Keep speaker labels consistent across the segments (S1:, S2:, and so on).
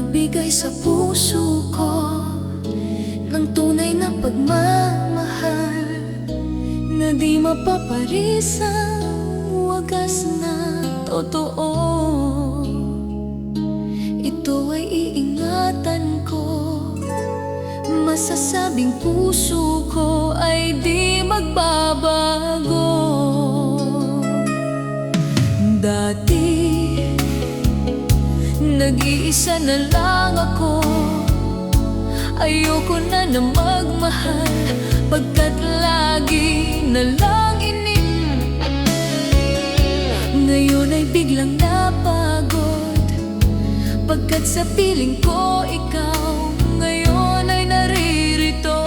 S1: nagbigay sa puso ko ng tunay na pagmamahal na di mapaparisang wagas na totoo. Ito ay iingatan ko, masasabing puso ko ay di magbabago. Dati nag-iisa na lang ako, ayoko na magmahal pagkat lagi na lang ngayon ay biglang napagod pagkat sa piling ko ikaw ngayon ay naririto.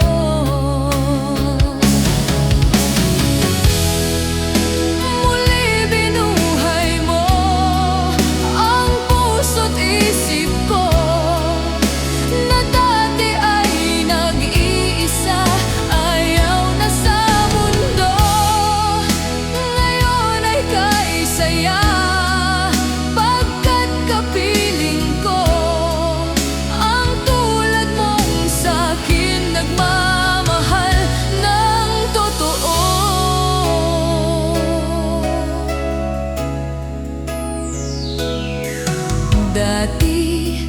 S1: Dati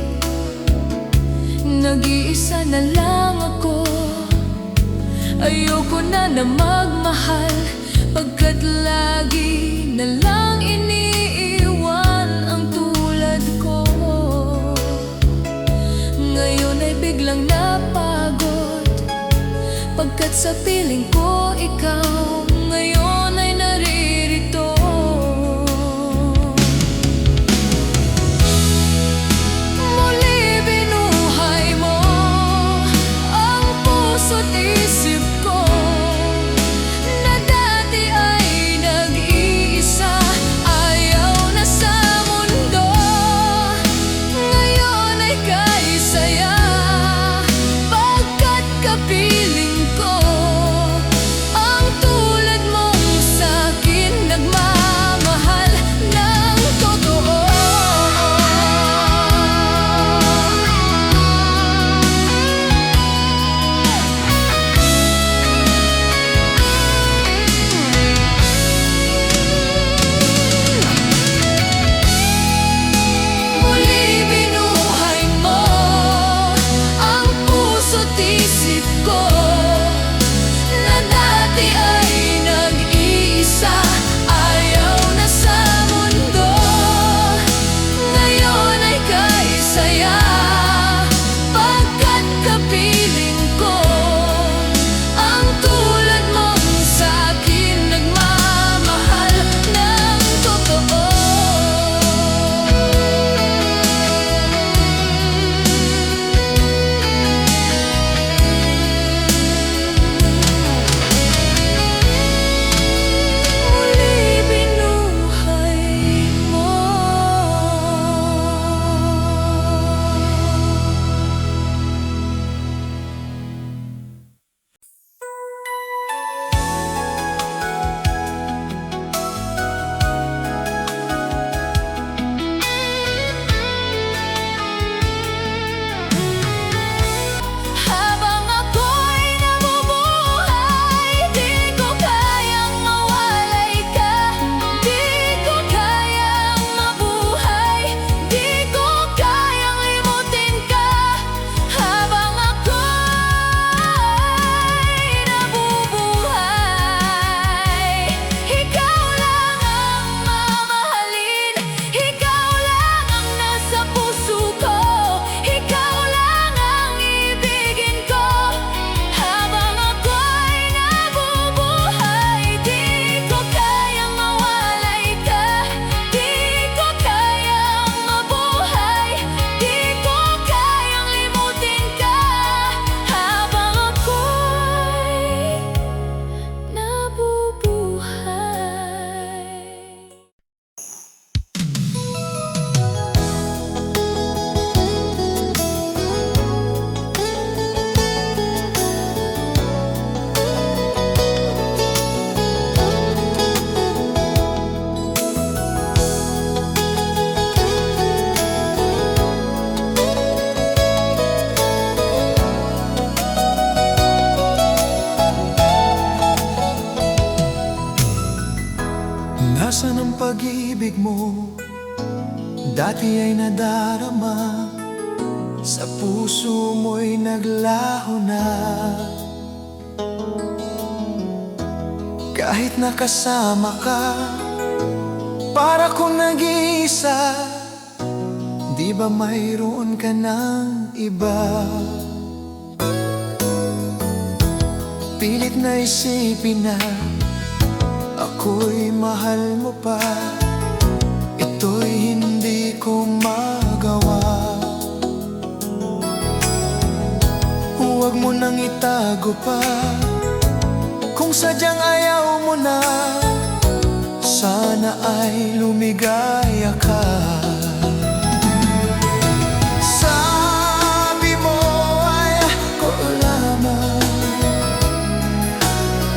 S1: nag-iisa na lang ako, ayoko na magmahal pagkat lagi na lang iniiwan ang tulad ko. Ngayon ay biglang napagod pagkat sa piling ko ikaw ngayon ay naririto.
S2: Nasaan ang pag-ibig mo? Dati ay nadarama, sa puso mo'y naglaho na. Kahit nakasama ka, para kong nag-iisa. Di ba mayroon ka ng iba? Pilit na isipin na ako'y mahal mo pa. Ito'y hindi ko magawa. Huwag mo nang itago pa, kung sadyang ayaw mo na. Sana ay lumigaya ka. Sabi mo ay ako lamang,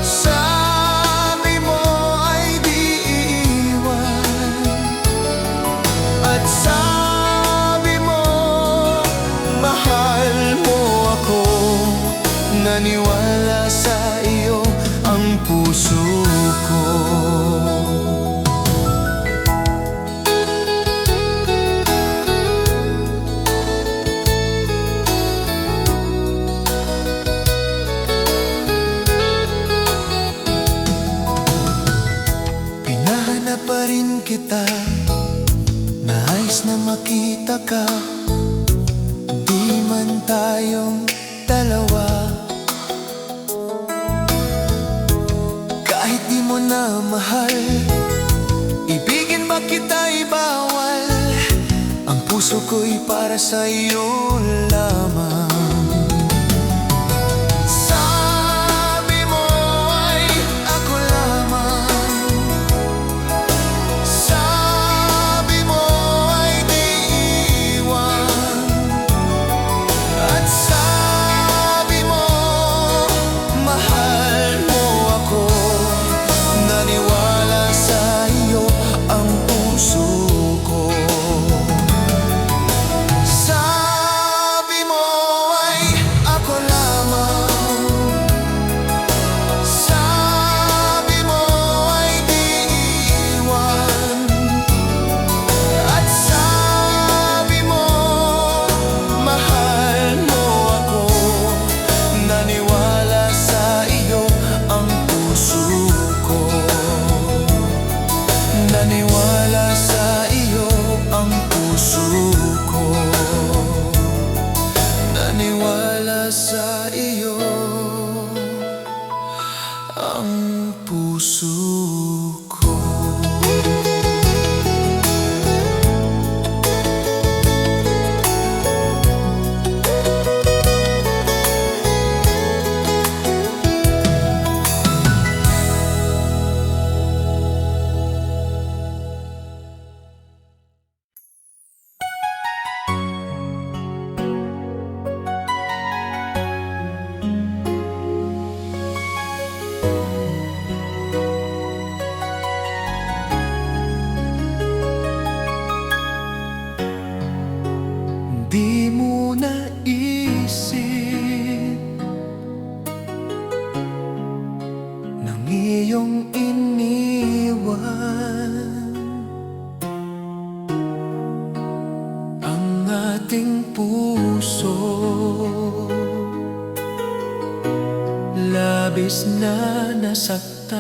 S2: sabi mo ay di iiwan, at sabi mo mahal mo ako. Naniwala sa iyo ang puso ko. Pinahanap pa rin kita, nais na makita ka. Di man tayong dalawa, kahit di mo na mahal, ibigin ba kita'y bawal? Ang puso ko'y para sa iyo lamang. Sabi mo ay ako lamang, sabi mo ay di iwan, at sabi mo mahal mo ako. Naniwala sa iyo ang puso ko. Sabi mo ay ako lamang, sabi mo ay di iiwan, at sabi mo mahal mo ako. Naniwala sa iyo ang puso ko. Naniwala sa iyo ang puso ko. Naniwala sa iyo ang puso ko. Di mo naisip nang iyong iniwan ang ating puso. Labis na nasaktan,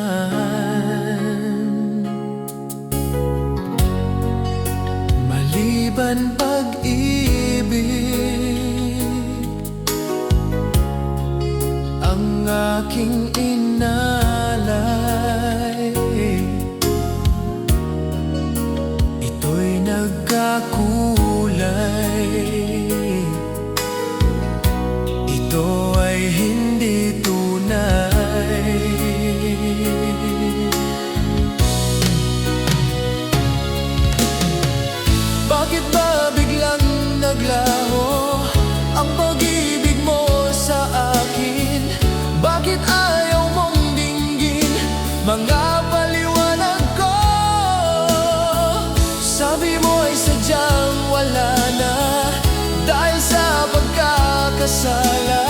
S2: maliban pag-ibig ang aking inalay. Ito'y nagkakulay, ito ay hindi tunay. Bakit ba biglang naglaho ang pag-ibig mo sa akin? Bakit ayaw mong dinggin mga paliwanag ko? Sabi mo ay sadyang wala na dahil sa pagkakasala.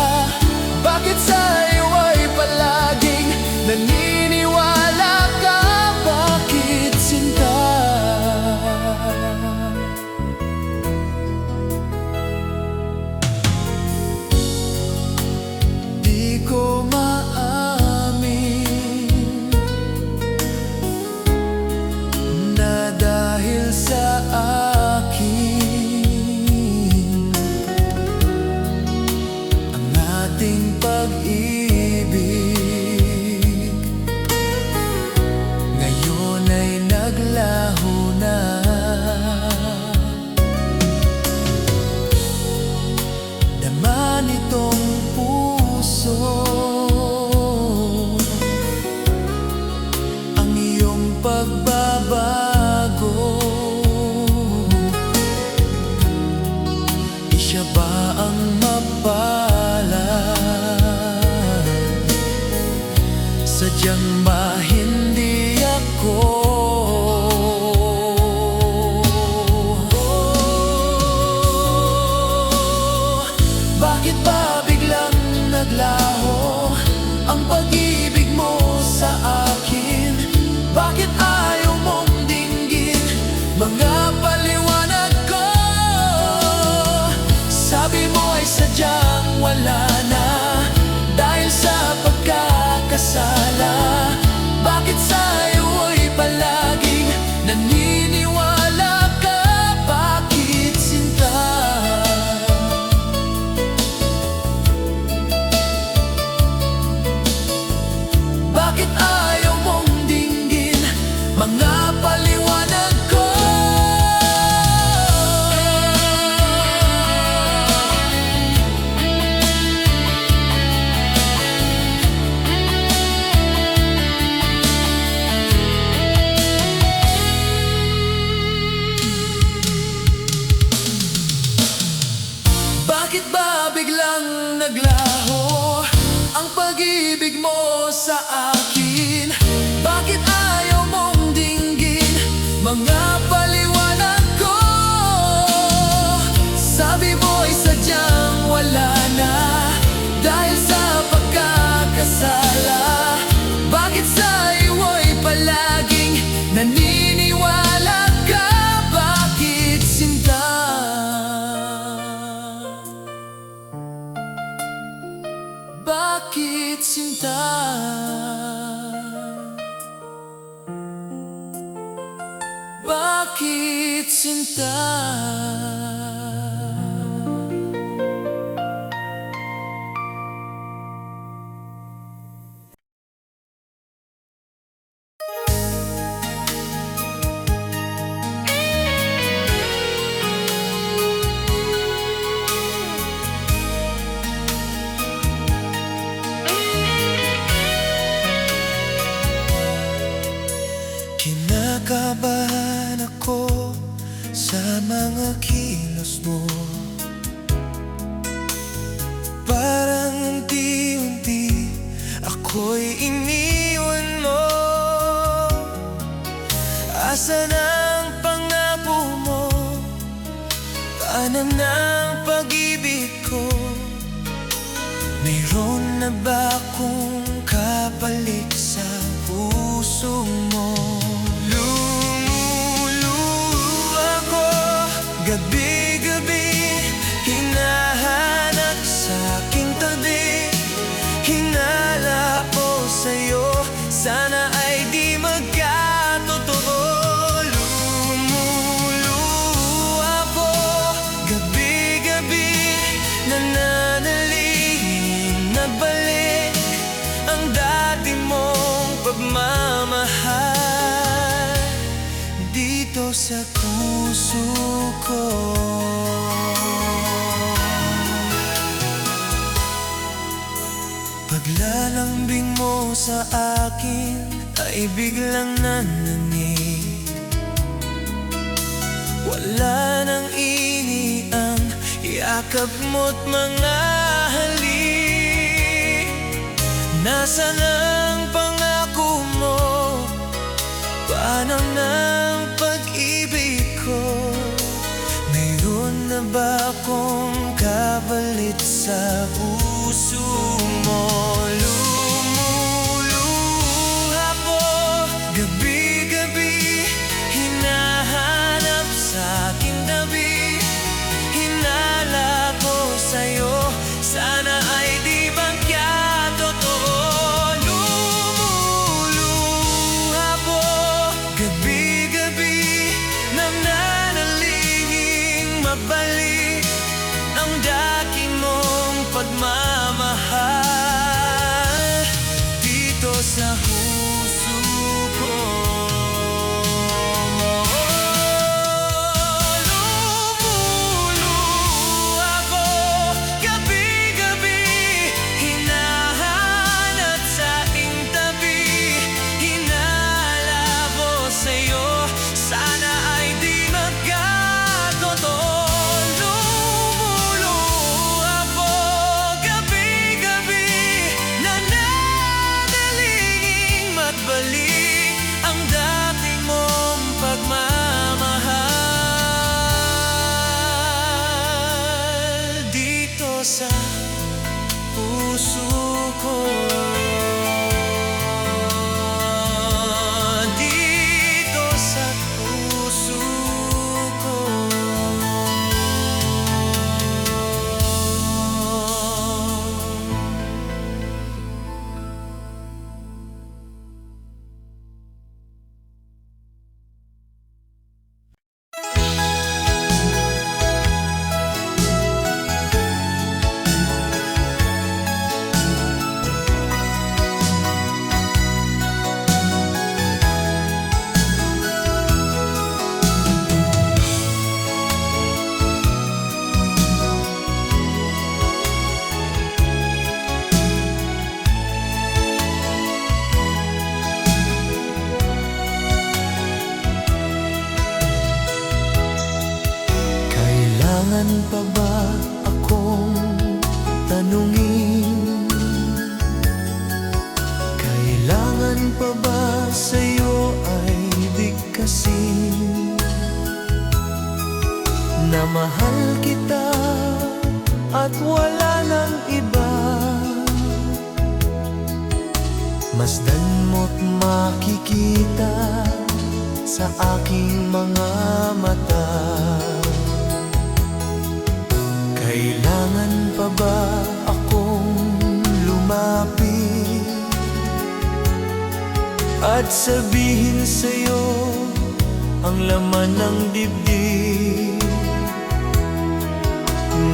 S2: Bakit sa'yo ay palaging naniniwala ka? Bakit pagbabago. Di siya ba ang mapalad? Sadyang ba hindi ako? Bakit ba biglang naglaho ang pag-ibig mo sa akin? Bakit ayaw mong dinggin mga paliwanag ko? Sabi mo ay sadyang wala na dahil sa pagkakasala. Bakit sa'yo ay palaging naniniwala ka? Bakit sinta? Bakit ayaw mong dinggin mga paliwanag ko? Bakit ba biglang naglaho ang pag-ibig mo sa akin? Bakit ayaw mong dinggin mga paliwanag ko? Sabi mo ay sadyang wala na dahil sa pagkakasala. Bakit sa'yo ay palaging naniniwala ka? Bakit sinta? Bakit sinta? Bakit sinta? Kinakabahan ako sa mga kilos mo. Parang unti-unti ako'y iniwan mo. Asan ang pangako mo? Paano ng pag-ibig ko? Mayroon na ba akong kapalit sa puso mo? Gabi-gabi, hinahanap sa aking tabi. Hinala ko sa'yo, sana ay di magkatotoo. Lumuluha ko, gabi-gabi, nananalangin na balik ang dati mong pagmamahal dito sa puso ko. Paglalambing mo sa akin ay biglang nananig. Wala nang ini ang yakap mo't mga halik. Nasaan ang pangako mo? Paano ng pag-ibig ko? Mayroon na ba akong kapalit sa puso mo? Lumuluha ko, gabi-gabi, hinahanap sa aking tabi. Hinala ko sa'yo, sana ay di magkatotoo. Lumuluha ko, gabi-gabi, nananalangin mabalik ang dati mong pagmamahal. mahal kita at wala nang iba. Masdan mo't makikita sa aking mga mata. Kailangan pa ba akong lumapit at sabihin sa'yo ang laman ng dibdib?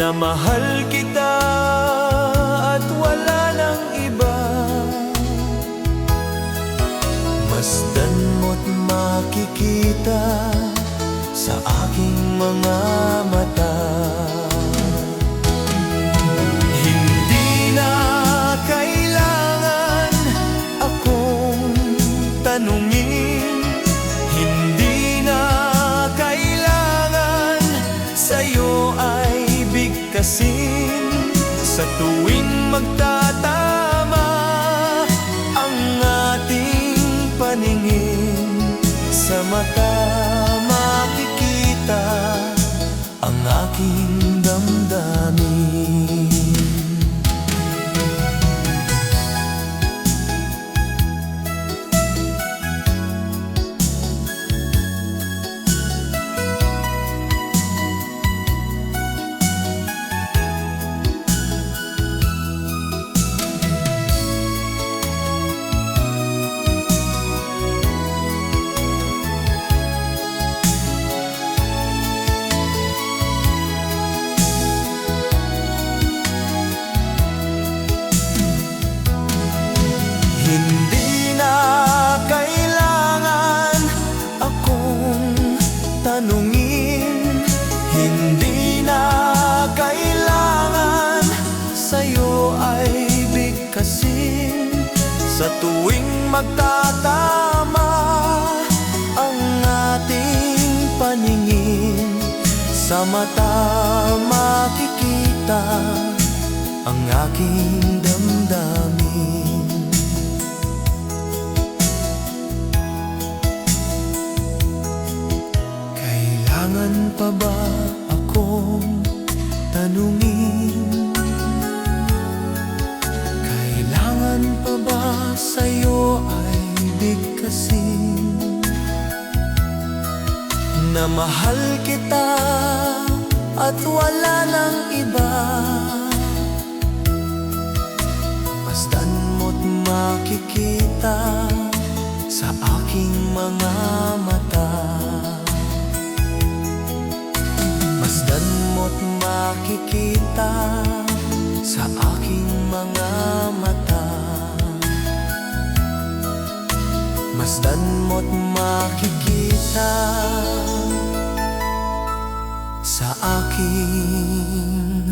S2: Na mahal kita at wala nang iba. Masdan mo't makikita sa aking mga mata. Hindi na kailangan akong tanungin, hindi na kailangan sa'yo ay bigkasin. Sa tuwing magtatama ang ating paningin, sa mata makikita ang aking damdamin. Hindi na kailangan akong tanungin, hindi na kailangan sa'yo ay bigkasin. Sa tuwing magtatama ang ating paningin, sa mata makikita ang aking damdamin. Kailangan pa ba akong tanungin? Kailangan pa ba sa'yo ay bigkasin? Na mahal kita at wala nang iba. Masdan mo't makikita sa aking mga mata. Masdan mo't makikita sa aking mga mata. Masdan mo't makikita sa aking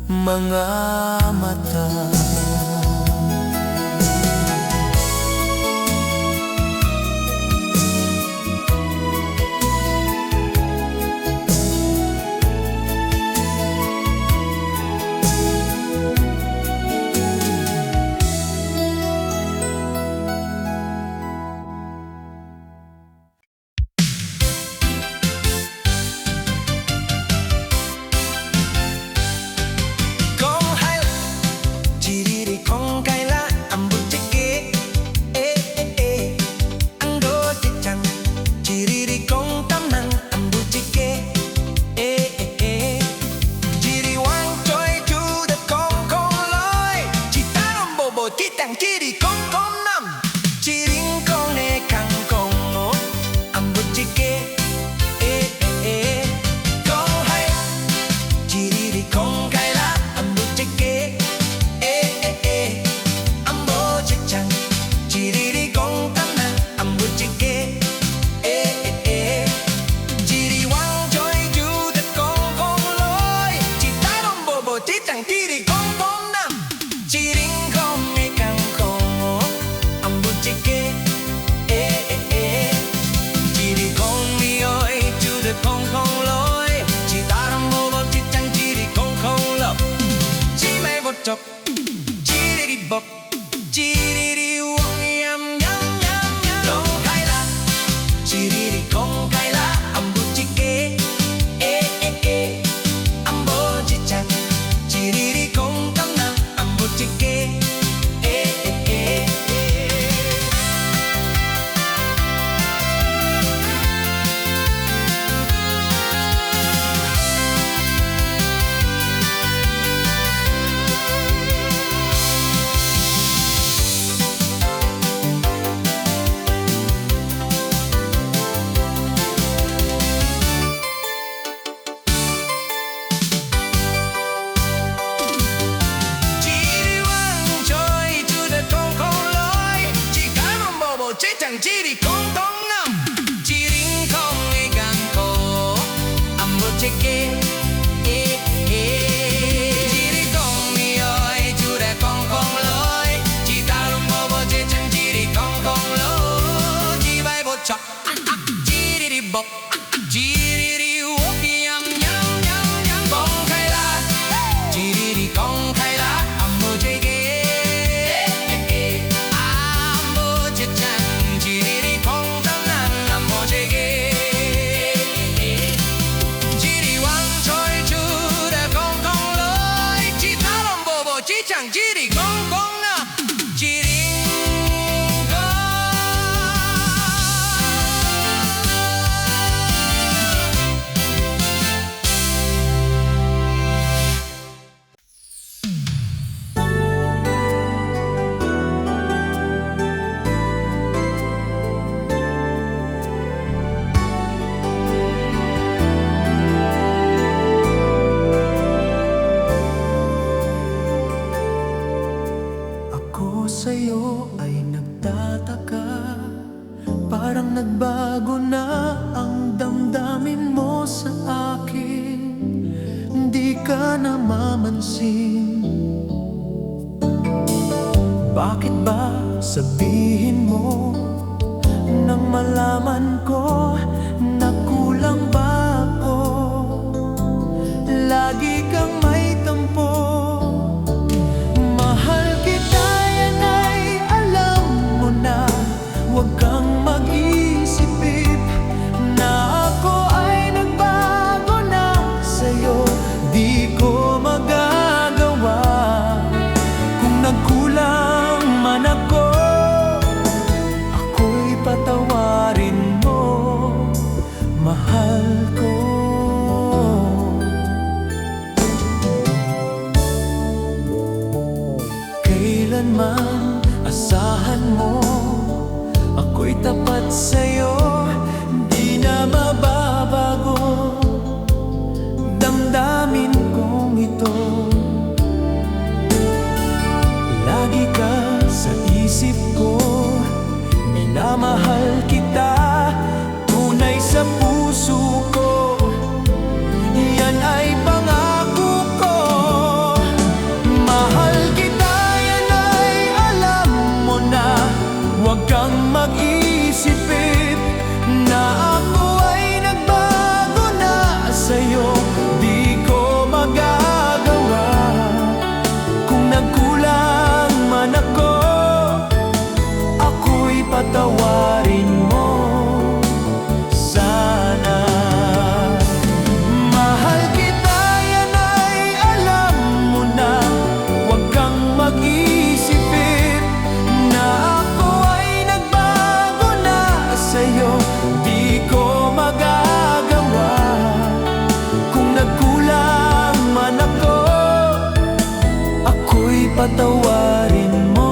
S2: mga mata. bok Jiriri wok yam yam yam yam Kong khai la Jiriri kong khai la Ammo jege Ammo jechan Jiriri kong tam nan Ammo jege Jiri wang choi chu Da kong kong loi Chi ta long bo bo chi chang Jiri kong kong na Jiri sa'yo ay nagtataka Parang nagbago na ang damdamin mo sa akin Hindi ka namamansin Bakit ba sabihin mo Nang malaman ko na kulang ba ako Lagi kang may tampo Huwag kang mag-isipip na ako ay nagbago na sa'yo Di ko magagawa Kung nagkulang man ako Ako'y patawarin mo, mahal ko Kailanman asahan mo Ako'y tapat sa'yo, di na mababago Damdamin kong ito Lagi ka sa isip ko Minamahal kita, tunay sa puso ko Yan ay pangako ko Mahal kita, yan ay alam mo na Huwag kang mag-isipin na ako ay nagbago na sa'yo Di ko magagawa Kung nagkulang man ako Ako'y patawarin mo sana Mahal kita, yan ay alam mo na Huwag kang mag-isipin na sa'yo, di ko magagawa Kung nagkulang man ako Ako'y patawarin mo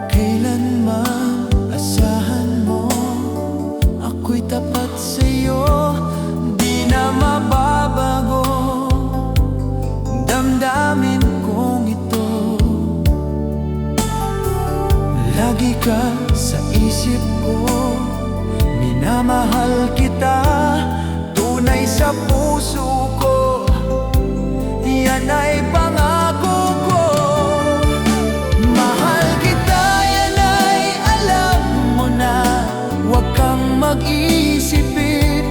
S2: Kailanman asahan mo Ako'y tapat sa'yo, di na mababago Damdamin kong ito Lagi ka sa isip ko Minamahal kita Tunay sa puso ko Yan ay pangako ko Mahal kita, yan ay alam mo na Huwag kang mag-isipin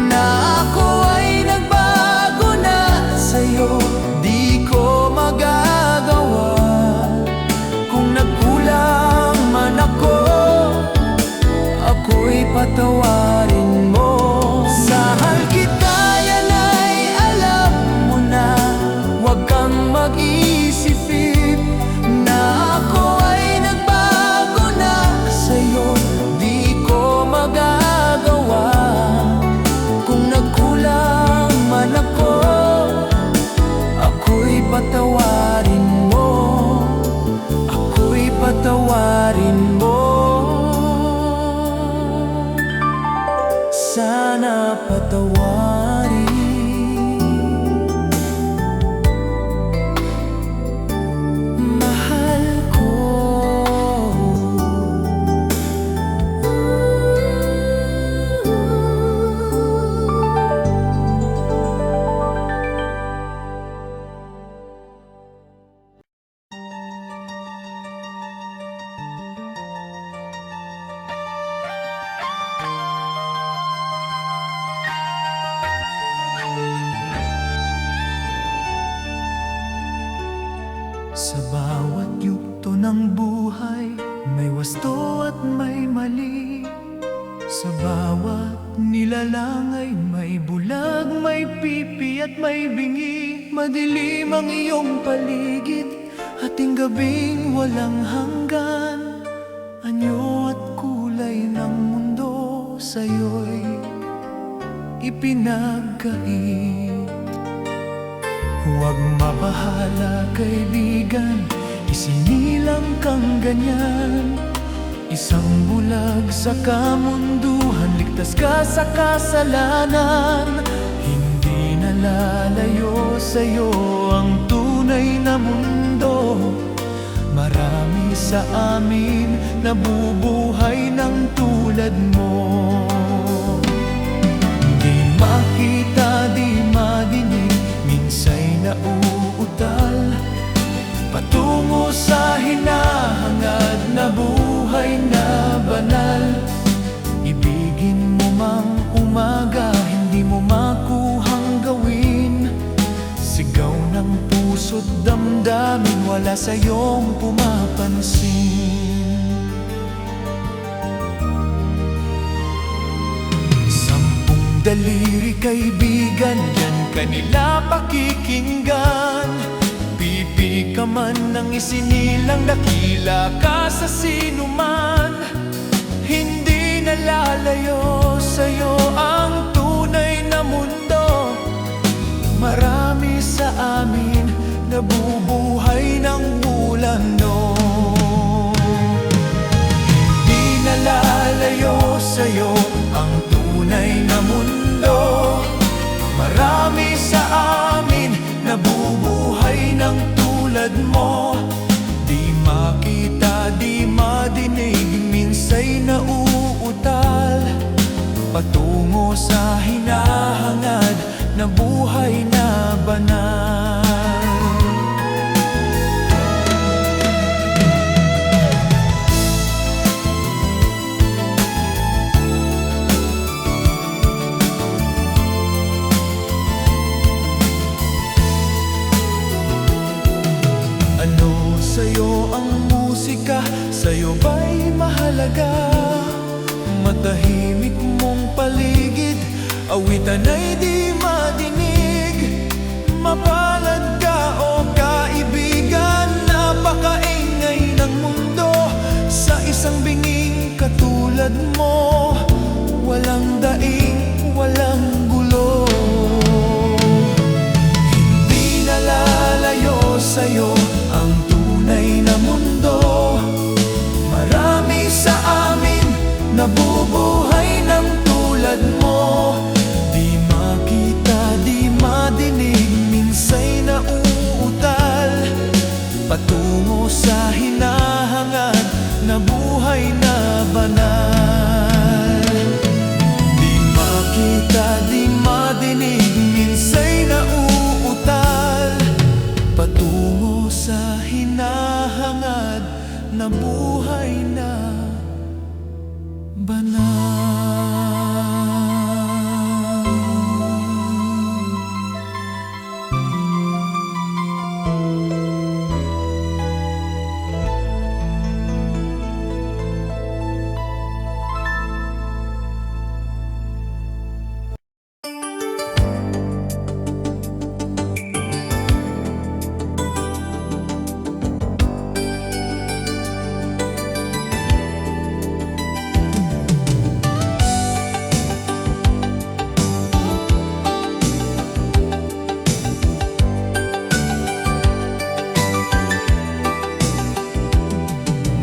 S2: na ako ay nagbago na sa'yo Di ko magagawa Kung nagkulang man ako Ako'y patawarin mo Sa bawat yugto ng buhay, may wasto at may mali. Sa bawat nilalang ay may bulag, may pipi at may bingi. Madilim ang iyong paligid, ating gabing walang hanggan. Anyo at kulay ng mundo sa'yo'y ipinagkait. Huwag mabahala kaibigan, isinilang kang ganyan. Isang bulag sa kamunduhan, ligtas ka sa kasalanan. Hindi nalalayo sa'yo ang tunay na mundo. Marami sa amin nabubuhay ng tulad mo. Di makita, di madinig, minsa'y nauutal patungo sa hinahangad na buhay na banal. Ibigin mo mang umaga, hindi mo makuhang gawin. Sigaw ng puso't damdamin, wala sa'yong pumapansin. Sampung daliri kaibigan, yan kanila pakikinggan. Pipi ka man ng isinilang, dakila ka sa sinuman. Hindi nalalayo sa'yo ang tunay na mundo. Marami sa amin nabubuhay ng ulano. Hindi nalalayo sa'yo ang tunay na mundo. Marami sa amin nabubuhay ng tulad mo. Di makita, di madinig, minsa'y nauutal patungo sa hinahangad na buhay na banal. Ano sa'yo ang musika? Sa'yo ba'y mahalaga? Matahimik mong paligid, awitan ay di madinig. Mapalad ka o kaibigan, napakaingay ng mundo. Sa isang binging katulad mo, walang daing, walang gulo. Hindi nalalayo sa'yo ang tunay na mundo. Marami sa amin nabubuhay ng tulad mo. Di makita, di madinig, minsa'y nauutal patungo sa hinahangad na buhay na banal. Di makita, di madinig, minsa'y nauutal patungo sa hinahangad na buhay na banal.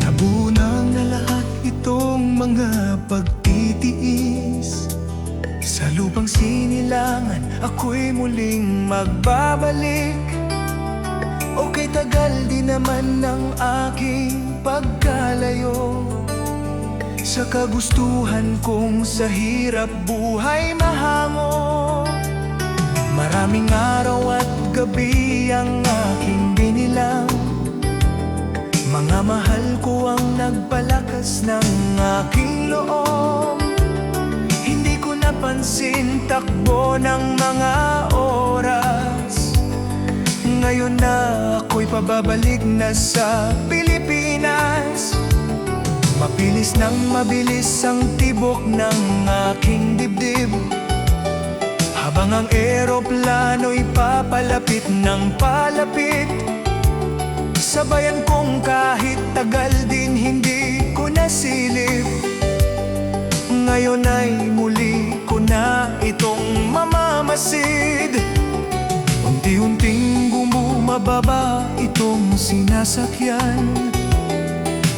S2: Nabunang na lahat itong mga pagtitiis. Sa lupang sinilangan, ako'y muling magbabalik. Okay, tagal di naman ng aking pagkalayo sa kagustuhan kong sa hirap buhay mahango. Maraming araw at gabi ang aking binilang. Mga mahal ko ang nagpalakas ng aking loob. Hindi ko napansin takbo ng mga oras. Ngayon na ako'y pababalik na sa Pilipinas. Mapilis nang mabilis ang tibok ng aking dibdib, habang ang eroplano'y papalapit ng palapit. Sabayan kong kahit tagal din hindi ko nasilip. Ngayon ay muli ko na itong mamamasid. Unti-unting bumababa itong sinasakyan.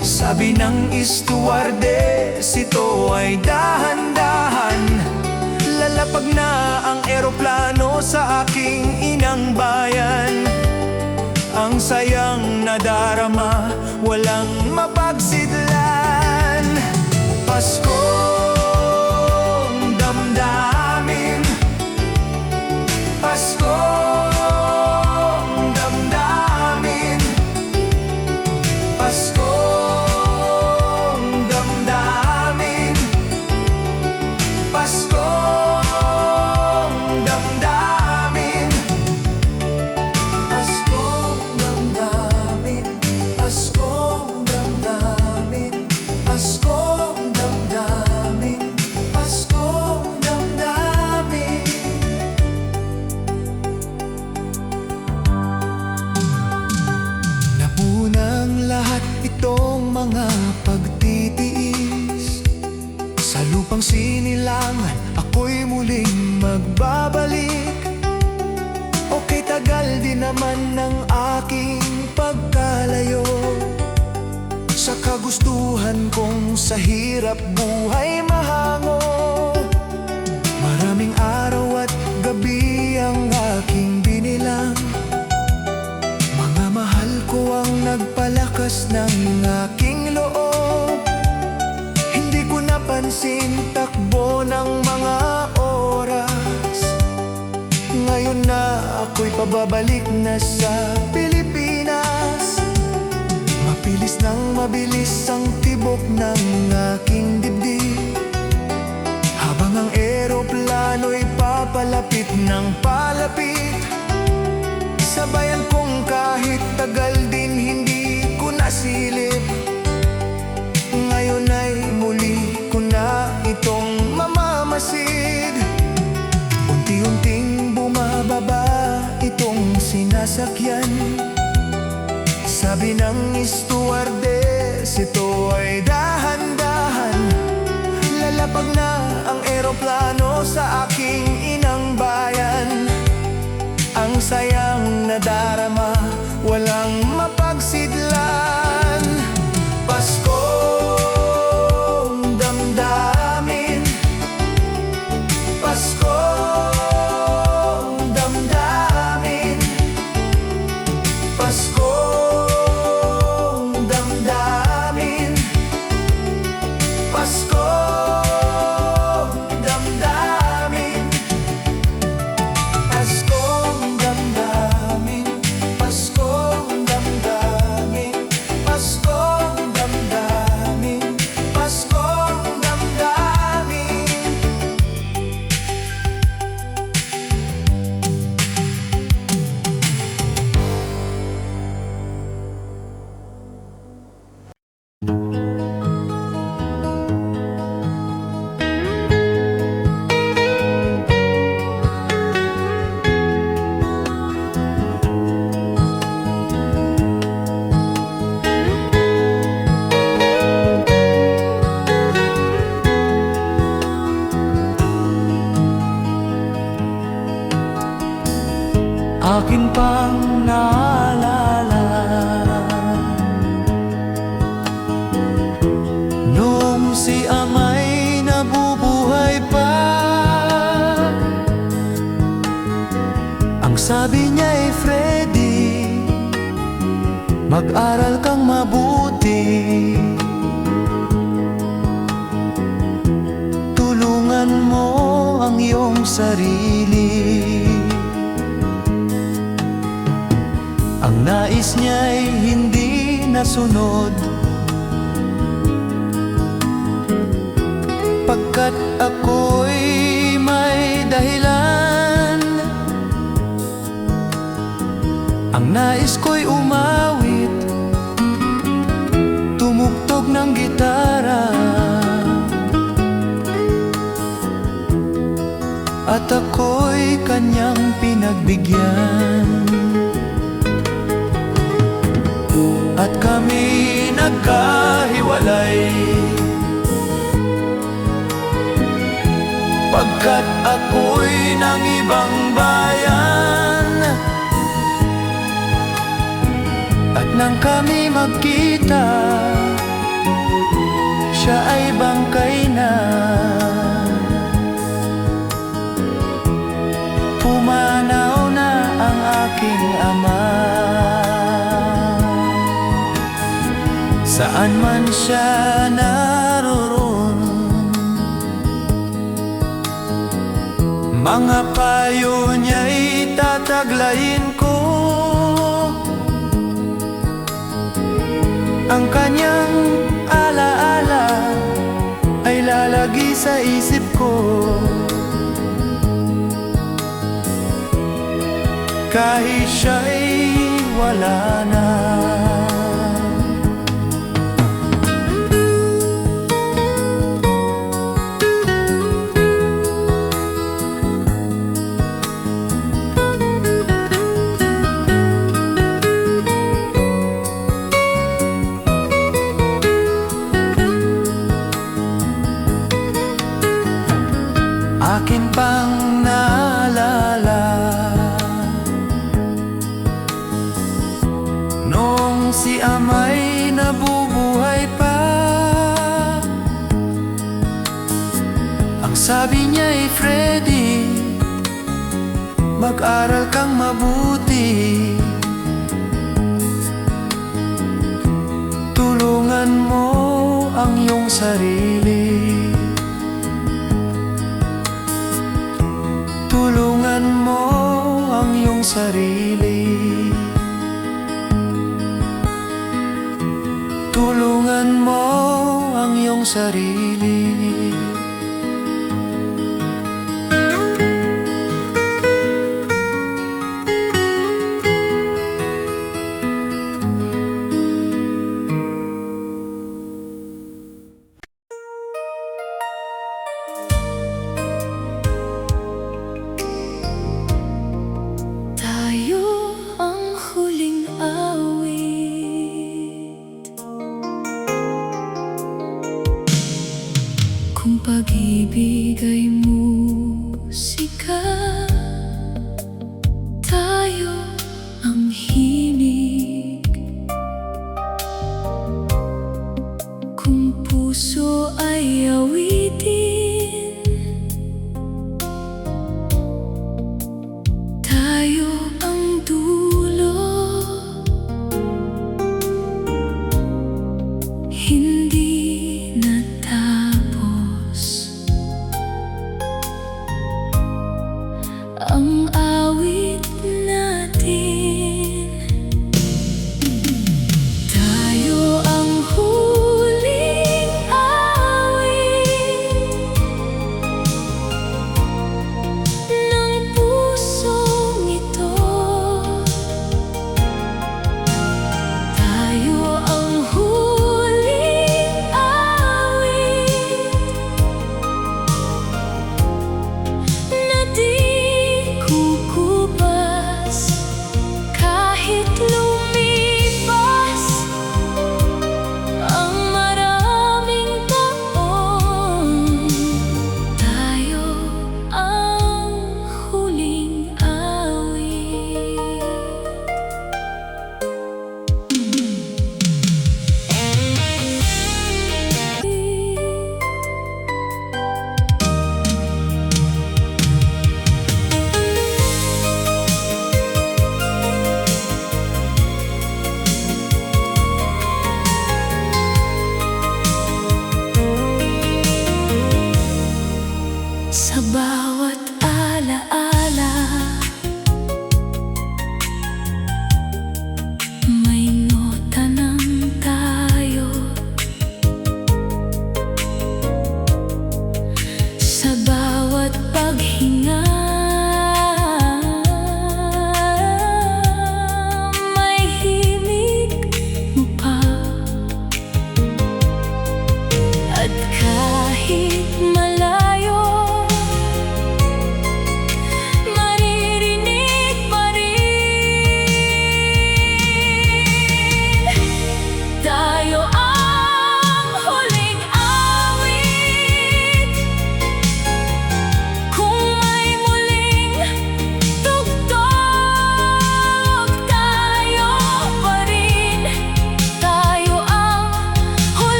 S2: Sabi ng stewardess, ito ay dahan-dahan. Lalapag na ang eroplano sa aking inang bayan. Ang sayang nadarama, walang mapagsidlan. Paskong damdamin, Paskong damdamin, Paskong damdamin, Paskong damdamin, Paskong damdamin, Paskong damdamin, Paskong damdamin, Paskong damdamin. Napunang lahat itong mga pagtitiis. Sa lupang sinilangan, ako'y muling magbabalik. Okay, tagal din naman ng aking pagkalayo sa kagustuhan kong sa hirap buhay mahango. Maraming araw at gabi ang aking binilang. Mga mahal ko ang nagpalakas ng aking loob. Hindi ko napansin takbo ng mga oras. Ngayon na ako'y pababalik na sa Pilipinas. Mapilis nang mabilis ang tibok ng aking dibdib, habang ang eroplano'y papalapit ng palapit. Sabayan kong kahit tagal din hindi ko nasilip. Ngayon ay muli ko na itong mamamasid. Unti-unting bumababa itong sinasakyan. Sabi ng stewardess, ito ay dahan-dahan. Lalapag na ang eroplano sa aking inang bayan. Ang sayang nadarama, walang mapagsidlan. Paskong damdamin, Paskong damdamin, Paskong damdamin, Paskong damdamin, Paskong damdamin, Paskong damdamin, Paskong damdamin, Paskong damdamin. Akin pang naalala noong si ama'y nabubuhay pa. Ang sabi niya'y Freddy, mag-aral kang mabuti, tulungan mo ang iyong sarili. Ang nais niya'y hindi nasunod, pagkat ako'y may dahilan. Nais ko'y umawit, tumugtog ng gitara, at ako'y kanyang pinagbigyan. At kami nagkahiwalay, pagkat ako'y ng ibang bayan. At nang kami magkita, siya ay bangkay na. Pumanaw na ang aking ama. Saan man siya naroon, mga payo niya'y tataglayin ko. Ang kanyang alaala ay lalagi sa isip ko, kahit siya'y wala na. Akin pang naalala noong si ama'y nabubuhay pa. Ang sabi niya'y, Freddy, mag-aral kang mabuti, tulungan mo ang iyong sarili, tulungan mo ang iyong sarili, tulungan mo ang iyong sarili.
S1: Tayo ang huling awit, kung pag-ibig ay musika, tayo ang himig. Kung puso ay awitin, tayo ang dulo. Hindi natapos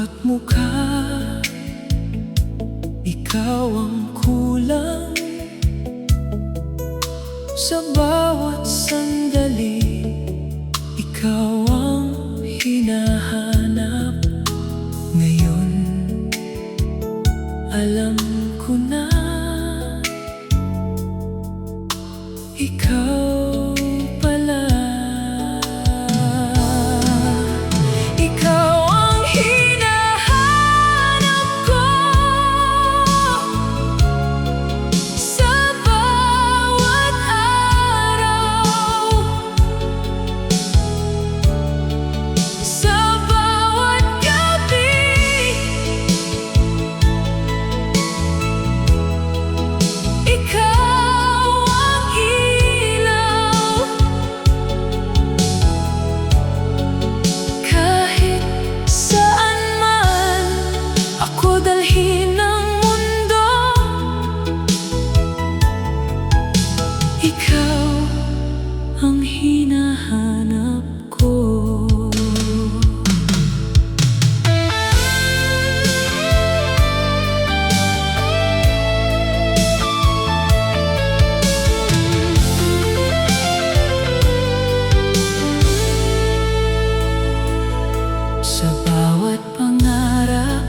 S2: bawat mukha, ikaw ang kulang. Sa bawat sandali, ikaw ang hinahanap. Ngayon, alam ko na ikaw pala. Ikaw ang hinahanap ko sa bawat araw, sa bawat gabi. Ikaw ang ilaw, kahit saan man ako dalhin ng mundo. Ikaw ang hinahanap ko. Sa bawat pangarap,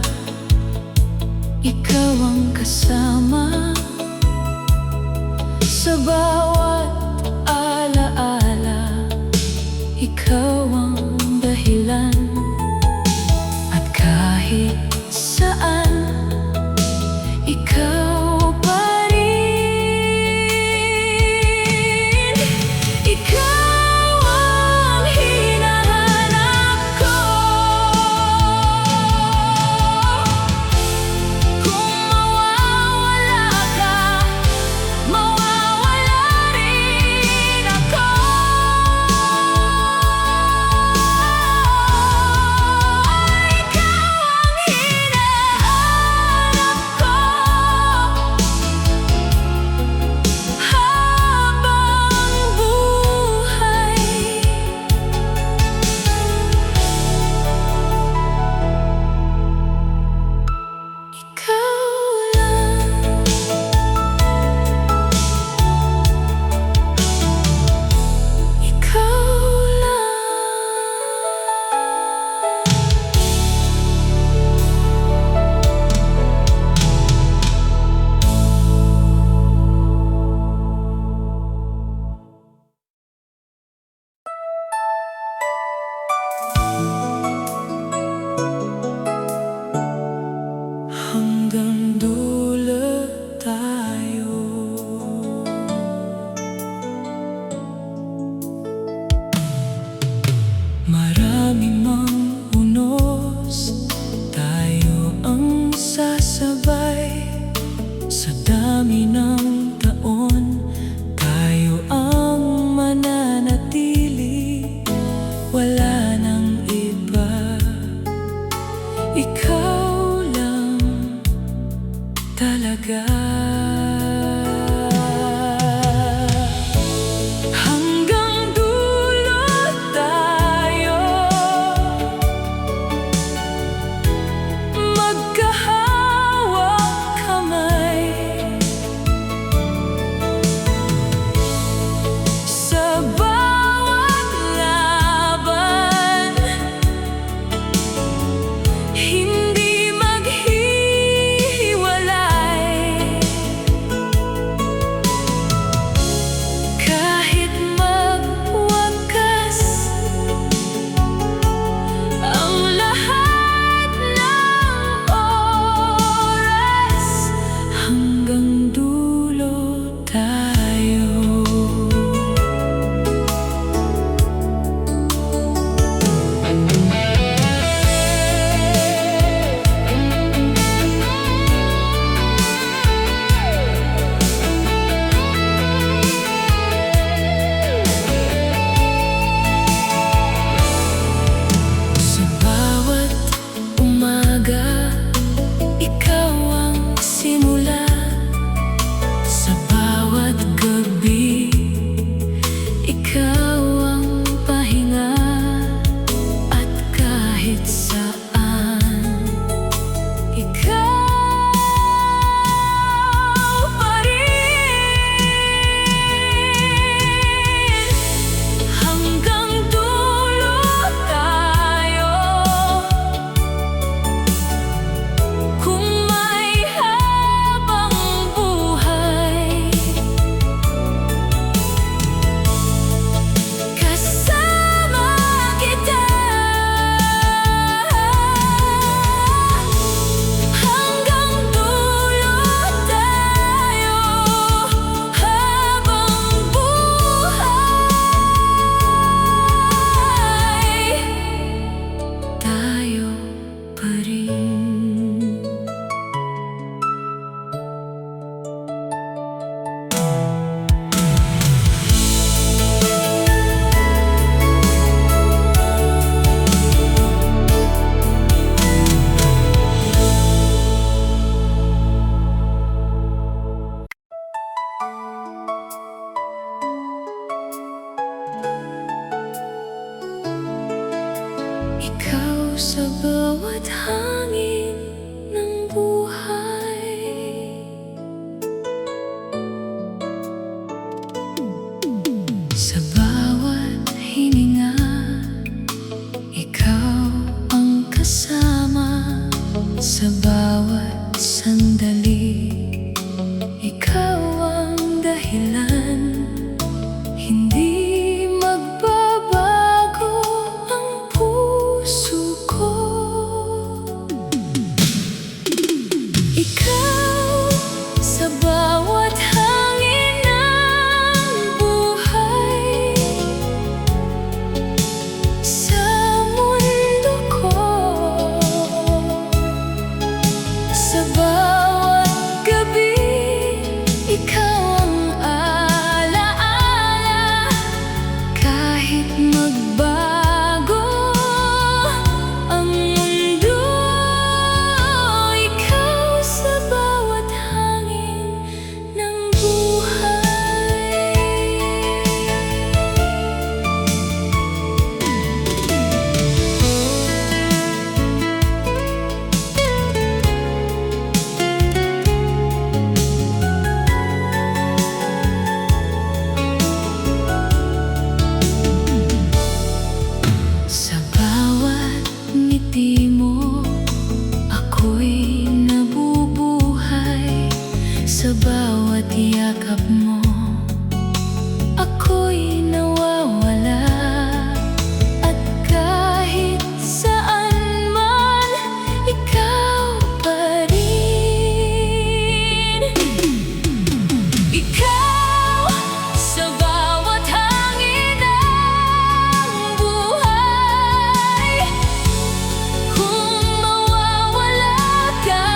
S2: ikaw ang kasama. Sa bawat alaala, ikaw ang dahilan. At kahit saan, ikaw pa rin. Ikaw ang hinahanap ko. Kung mawawala ka, mawawala rin ako.
S1: ikaw sa bawat hangin ng buhay. Sa bawat hininga, ikaw ang kasama. Sa bawat sandali, ikaw ang dahilan. Hindi magbabago ang puso ko. Ikaw sa bawat hangin ng buhay. Sa mundo ko, sa bawat gabi, ikaw ang alaala. Kahit magbago ang mundo, ikaw sa bawat hangin ng buhay. Sa bawat ngiti mo, ako'y nabubuhay. Sa bawat yakap mo, ako'y nawawala. At kahit saan man, ikaw pa rin. Ikaw sa bawat hangin ng buhay. Kung mawawala ka,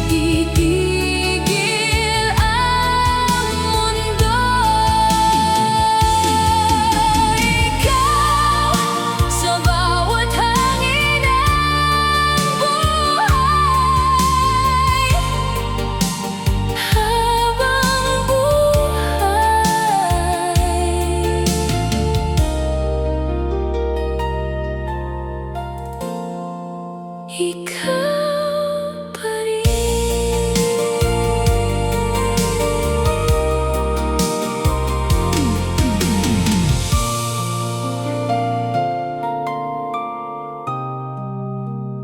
S1: titigil ang mundo. Ikaw sa bawat hangin ng buhay. Habang buhay, ikaw pa rin.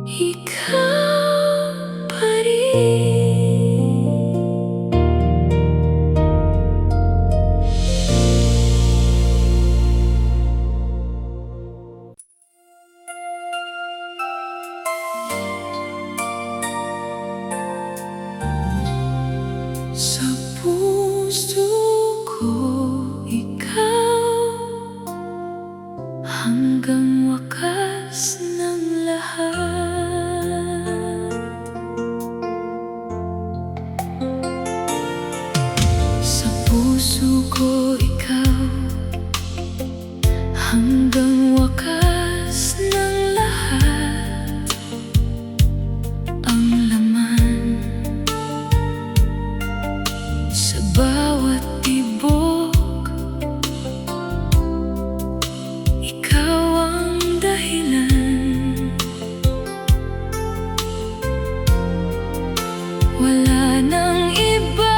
S1: Ikaw pa rin. Sa puso ko, ikaw hanggang wakas ng lahat. Sa puso ko, ikaw hanggang wakas ng lahat. Ang laman sa bawat tibok, ikaw ang dahilan. Wala nang iba.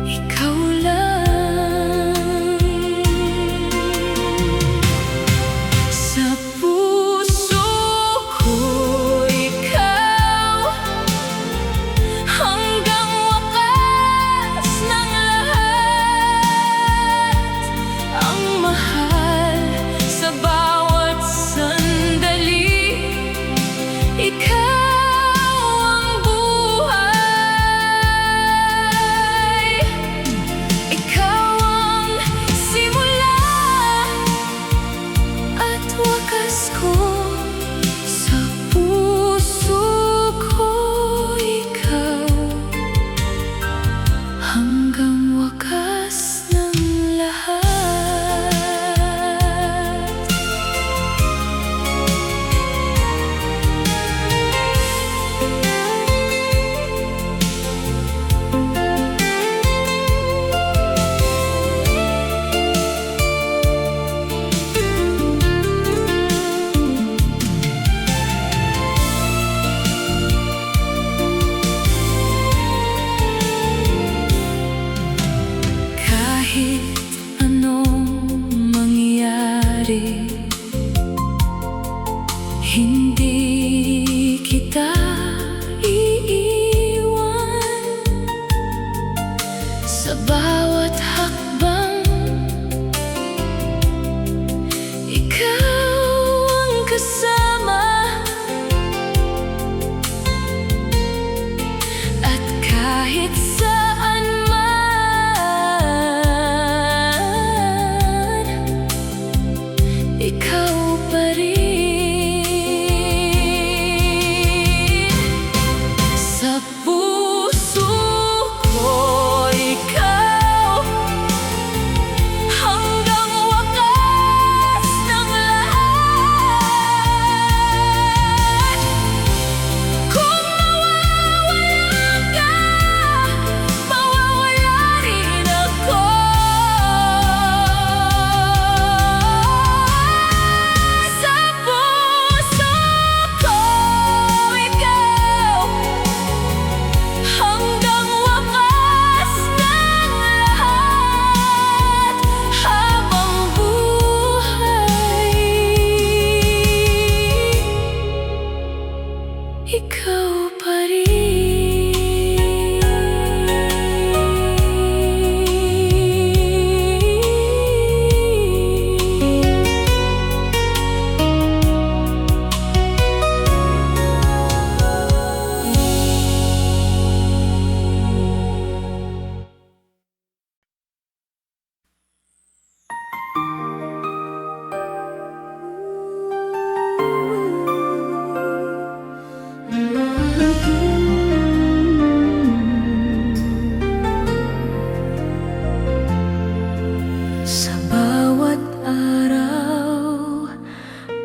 S1: Ikaw lang. Sa puso ko, ikaw hanggang wakas ng lahat. Ang mahal sa bawat sandali, ikaw ang buhay. Ikaw ang simula at wakas ko. Sa puso ko, ikaw hanggang wakas ng lahat. Sa bawat hakbang, ikaw ang kasama. At kahit saan man, ikaw pa rin. Sa puso ko, ikaw hanggang wakas ng lahat. Kung mawawala ka, mawawala rin ako. Sa puso ko, ikaw hanggang wakas ng lahat. Habang buhay, ikaw pa sa bawat araw,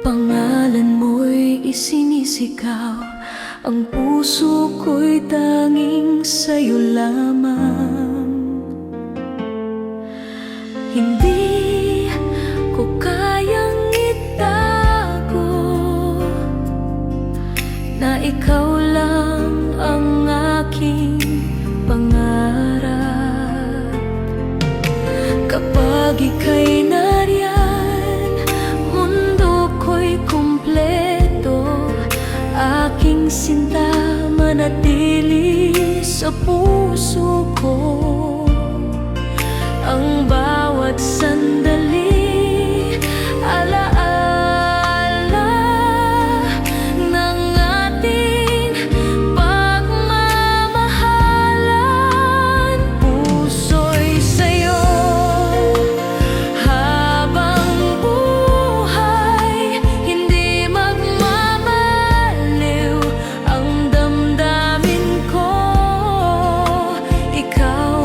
S1: pangalan mo'y isinisigaw. Ang puso ko'y tanging sa'yo lamang. Hindi ko kayang itago na ikaw lang ang aking pangarap. Kapag ika'y nariyan, mundo ko'y kumpleto. Aking sinta manatili sa puso ko. Ang bawat sandali, alaala ng ating pagmamahalan. Puso'y sa'yo habang buhay, hindi magmamaliw ang damdamin ko. Ikaw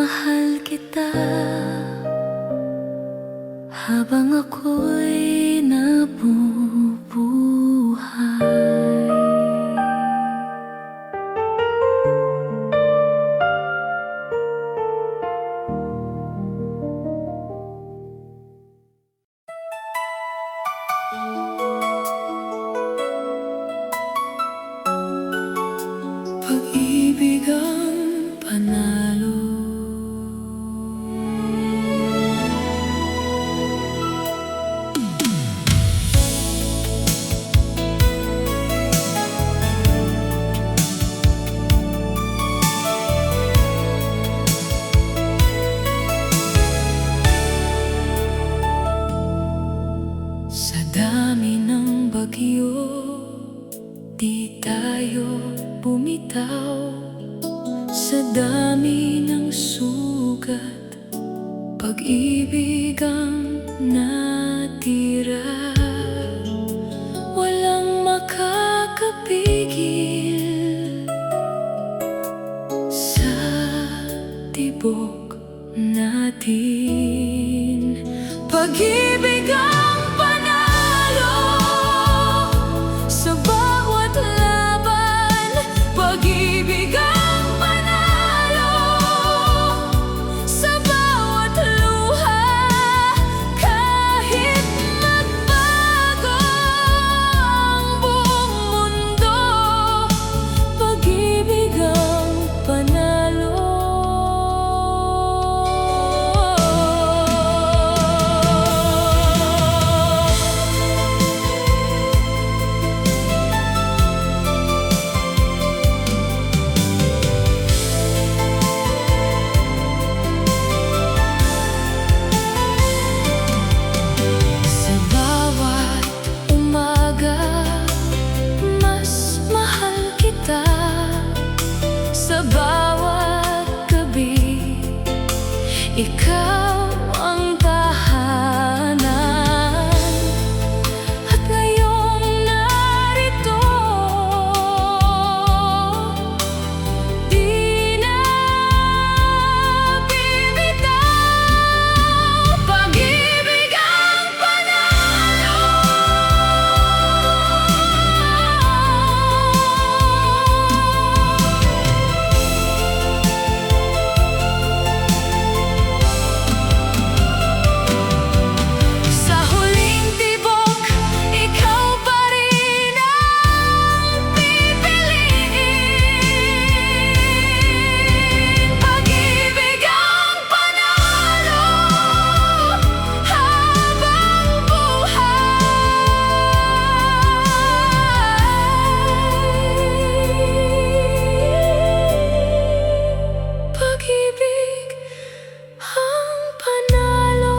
S1: mahal kita habang ako'y nabubuhay. Pag-ibig ang panalo. Sa dami ng bagyo, di tayo bumitaw. Sa dami ng sugat, pag-ibig ang natira. Walang makakapigil sa tibok natin. Pag-ibig ang panalo sa bawat laban. Pag-ibig ang panalo sa bawat luha. Kahit magbago ang buong mundo, pag-ibig ang panalo. Sa bawat umaga, mas mahal kita. Sa bawat gabi, ikaw ang tahanan. At ngayong narito, di na bibitaw. Pag-ibig ang panalo. Sa huling tibok, ikaw pa rin ang pipiliin. Pag-ibig ang panalo habang buhay. Pag-ibig ang panalo.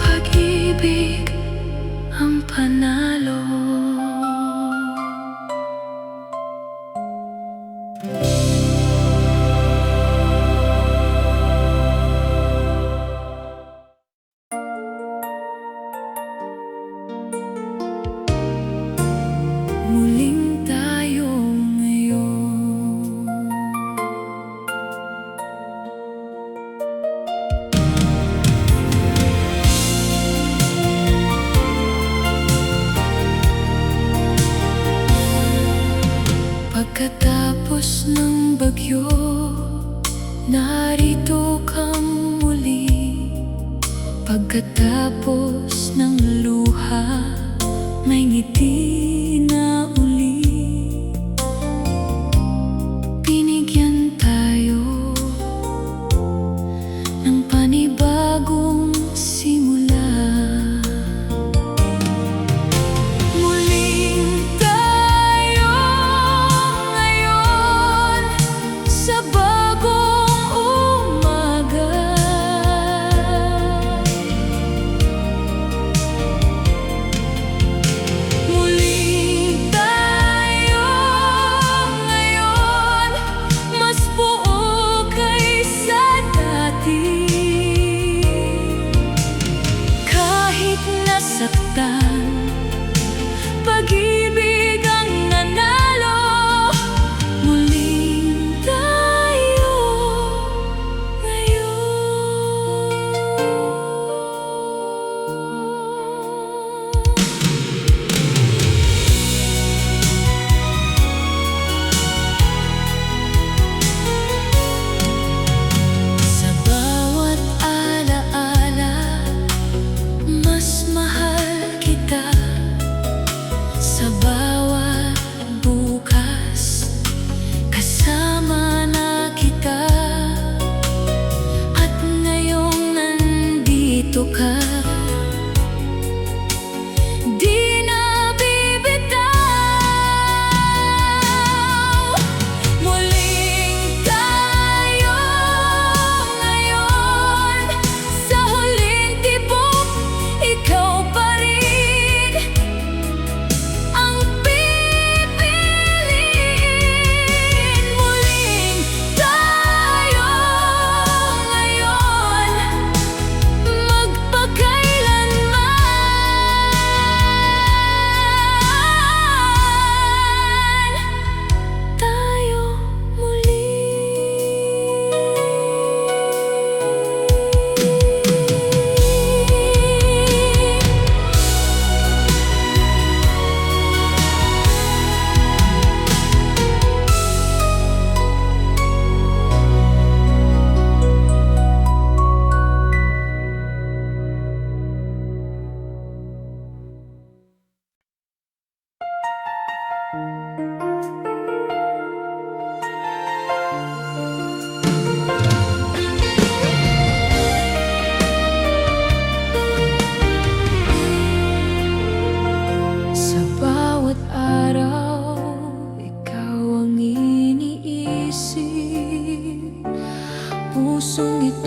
S1: Pag-ibig ang panalo. Muling tayo ngayon. Pagkatapos ng bagyo, narito kang muli. Pagkatapos ng luha, may ngiti na uli. Binigyan tayo ng panibagong simula. Muling tayo ngayon sa bagong umaga. Muling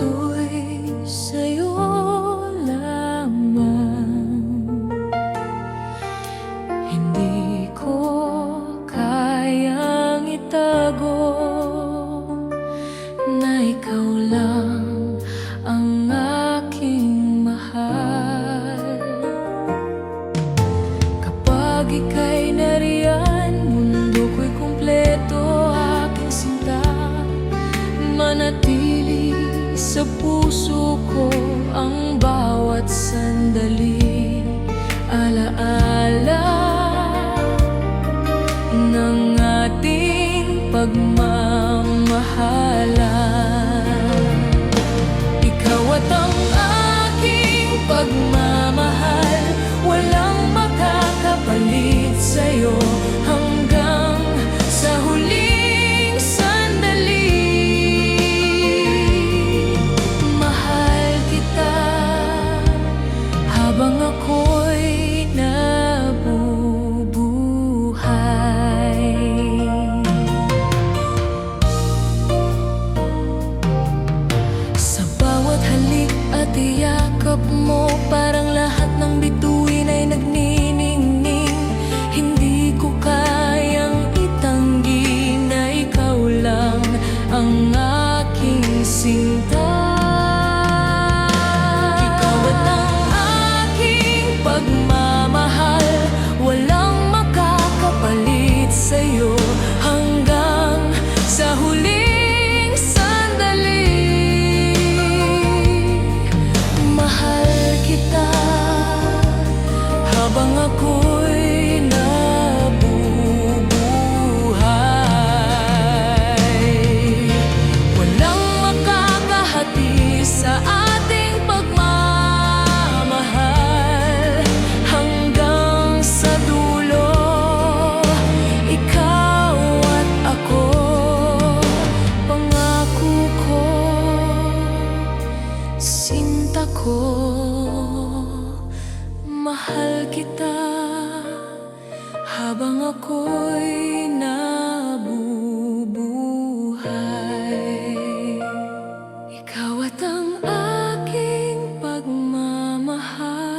S1: puso'y sa'yo lamang. Hindi ko kayang itago na ikaw lang ang aking mahal. Kapag ika'y nariyan, mundo ko'y kumpleto, aking sinta. Manatili sa puso ko ang bawat sandali, alaala ng ating pagmamahalan. Ikaw at ang aking pagmamahal, walang makakapalit sa'yo hanggang sa huling sandali. Mahal kita habang ako'y nabubuhay. Sa bawat halik at iyakap mo, parang lahat ng bituin ay nagniningning. Hindi ko kayang itanggi na ikaw lang ang aking sinta. Ikaw at ang aking pagmamahal, walang makakapalit sa'yo hanggang sa huling sandali. Mahal kita habang ako'y nabubuhay. Walang makakahati sa ating pagmamahal hanggang sa dulo. Ikaw at ako, pangako ko, sinta ko. Mahal kita habang ako'y nabubuhay. Ikaw at ang aking pagmamahal.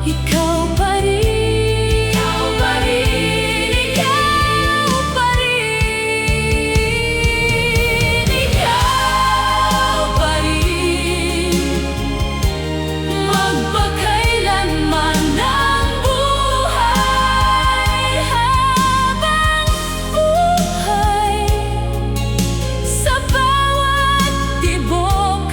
S1: ikaw pa rin, ikaw pa rin, ikaw pa rin, ikaw pa rin, magpakailanman ng buhay, habang buhay, sa bawat tibok,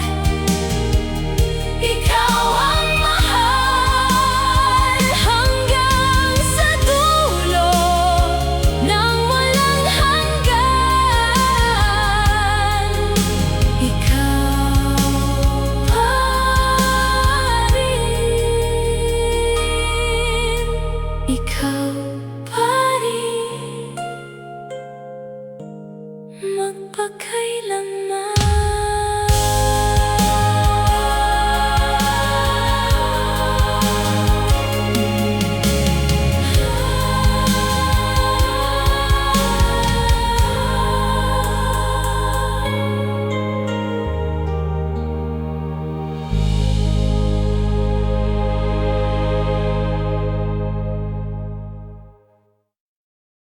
S1: ikaw ang mahal hanggang sa dulo ng walang hanggan. Ikaw pa rin, ikaw